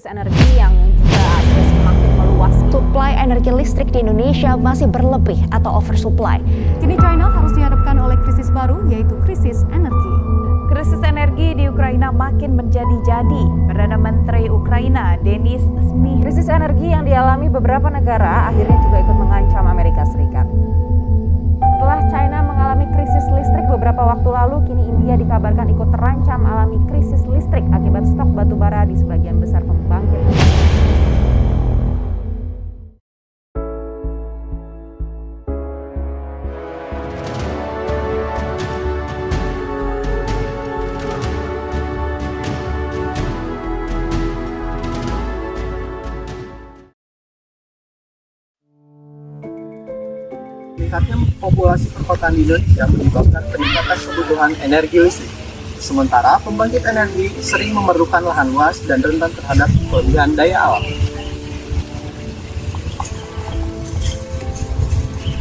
Energi yang juga semakin meluas. Suplai energi listrik di Indonesia masih berlebih atau oversupply. Kini China harus dihadapkan oleh krisis baru, yaitu krisis energi. Krisis energi di Ukraina makin menjadi-jadi. Perdana Menteri Ukraina, Denis Shmyhal. Krisis energi yang dialami beberapa negara akhirnya juga ikut mengancam Amerika Serikat. Setelah China mengalami krisis listrik beberapa waktu lalu, kini India dikabarkan ikut terancam alami krisis listrik akibat stok batubara di sebagian besar pembangkit. Meningkatnya populasi perkotaan di Indonesia menyebabkan peningkatan kebutuhan energi listrik. Sementara pembangkit energi sering memerlukan lahan luas dan rentan terhadap kelebihan daya alam.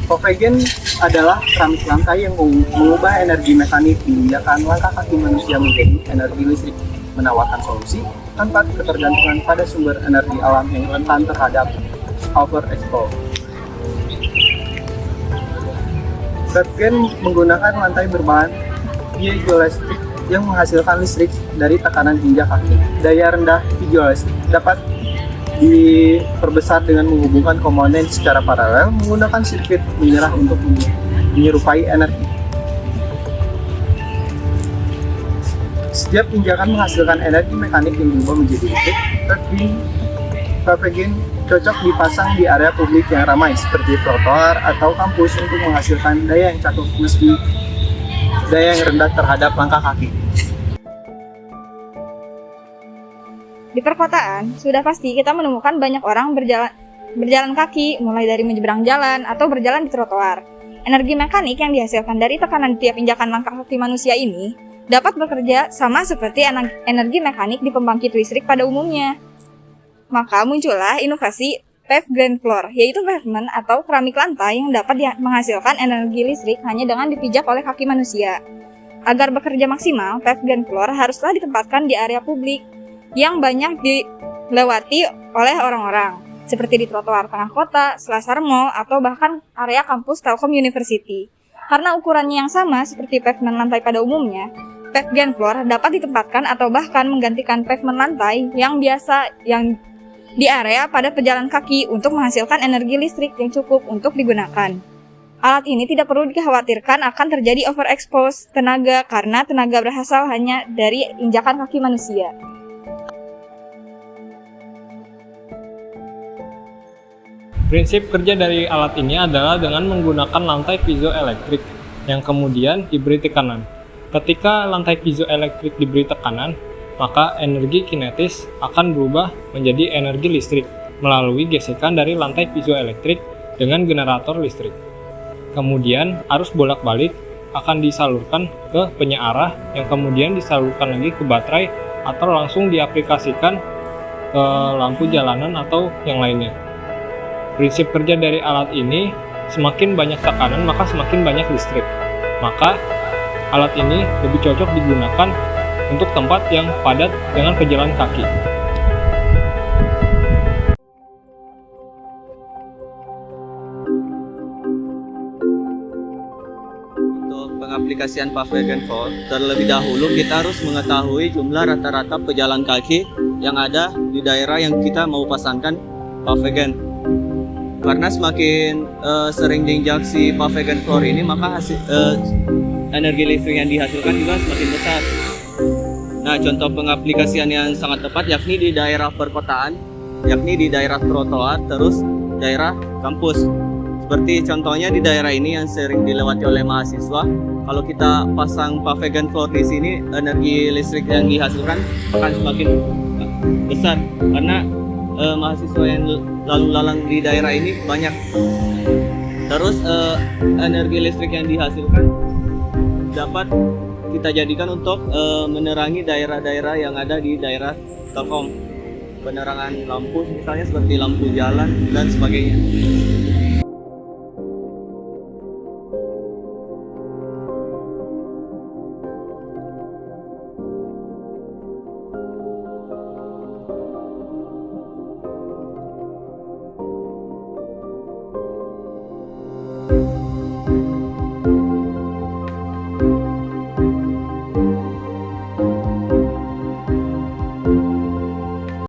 Pavegen adalah keramik lantai yang mengubah energi mekanik menginjakan langkah kaki manusia menjadi energi listrik, menawarkan solusi tanpa ketergantungan pada sumber energi alam yang rentan terhadap overexposure. Pavegen menggunakan lantai berbahan piezoelektrik yang menghasilkan listrik dari tekanan injak kaki. Daya rendah piezoelektrik dapat diperbesar dengan menghubungkan komponen secara paralel menggunakan sirkuit menyerah untuk menyerupai energi. Setiap injakan menghasilkan energi mekanik yang berubah menjadi listrik. Pavegen cocok dipasang di area publik yang ramai seperti trotoar atau kampus untuk menghasilkan daya yang cakup meski daya yang rendah terhadap langkah kaki. Di perkotaan, sudah pasti kita menemukan banyak orang berjalan kaki, mulai dari menyeberang jalan atau berjalan di trotoar. Energi mekanik yang dihasilkan dari tekanan tiap injakan langkah kaki manusia ini dapat bekerja sama seperti energi mekanik di pembangkit listrik pada umumnya. Maka muncullah inovasi paved floor, yaitu pavement atau keramik lantai yang dapat menghasilkan energi listrik hanya dengan dipijak oleh kaki manusia. Agar bekerja maksimal, paved floor haruslah ditempatkan di area publik yang banyak dilewati oleh orang-orang, seperti di trotoar tengah kota, selasar mall, atau bahkan area kampus Telkom University. Karena ukurannya yang sama seperti pavement lantai pada umumnya, paved floor dapat ditempatkan atau bahkan menggantikan pavement lantai yang biasa di area pada pejalan kaki untuk menghasilkan energi listrik yang cukup untuk digunakan. Alat ini tidak perlu dikhawatirkan akan terjadi overexpose tenaga karena tenaga berasal hanya dari injakan kaki manusia. Prinsip kerja dari alat ini adalah dengan menggunakan lantai piezoelektrik yang kemudian diberi tekanan. Ketika lantai piezoelektrik diberi tekanan, maka energi kinetis akan berubah menjadi energi listrik melalui gesekan dari lantai piezoelektrik dengan generator listrik. Kemudian arus bolak-balik akan disalurkan ke penyearah yang kemudian disalurkan lagi ke baterai atau langsung diaplikasikan ke lampu jalanan atau yang lainnya. Prinsip kerja dari alat ini, semakin banyak tekanan maka semakin banyak listrik. Maka alat ini lebih cocok digunakan untuk tempat yang padat dengan pejalan kaki. Untuk pengaplikasian Pavegen floor, terlebih dahulu kita harus mengetahui jumlah rata-rata pejalan kaki yang ada di daerah yang kita mau pasangkan Pavegen. Karena semakin sering diinjak si Pavegen floor ini, maka energi listrik yang dihasilkan juga semakin besar. Nah, contoh pengaplikasian yang sangat tepat yakni di daerah perkotaan, yakni di daerah trotoar, terus daerah kampus. Seperti contohnya di daerah ini yang sering dilewati oleh mahasiswa, kalau kita pasang Pavegen floor di sini, energi listrik yang dihasilkan akan semakin besar karena mahasiswa yang lalu lalang di daerah ini banyak. Terus energi listrik yang dihasilkan dapat kita jadikan untuk menerangi daerah-daerah yang ada di daerah Telkom, penerangan lampu misalnya seperti lampu jalan dan sebagainya.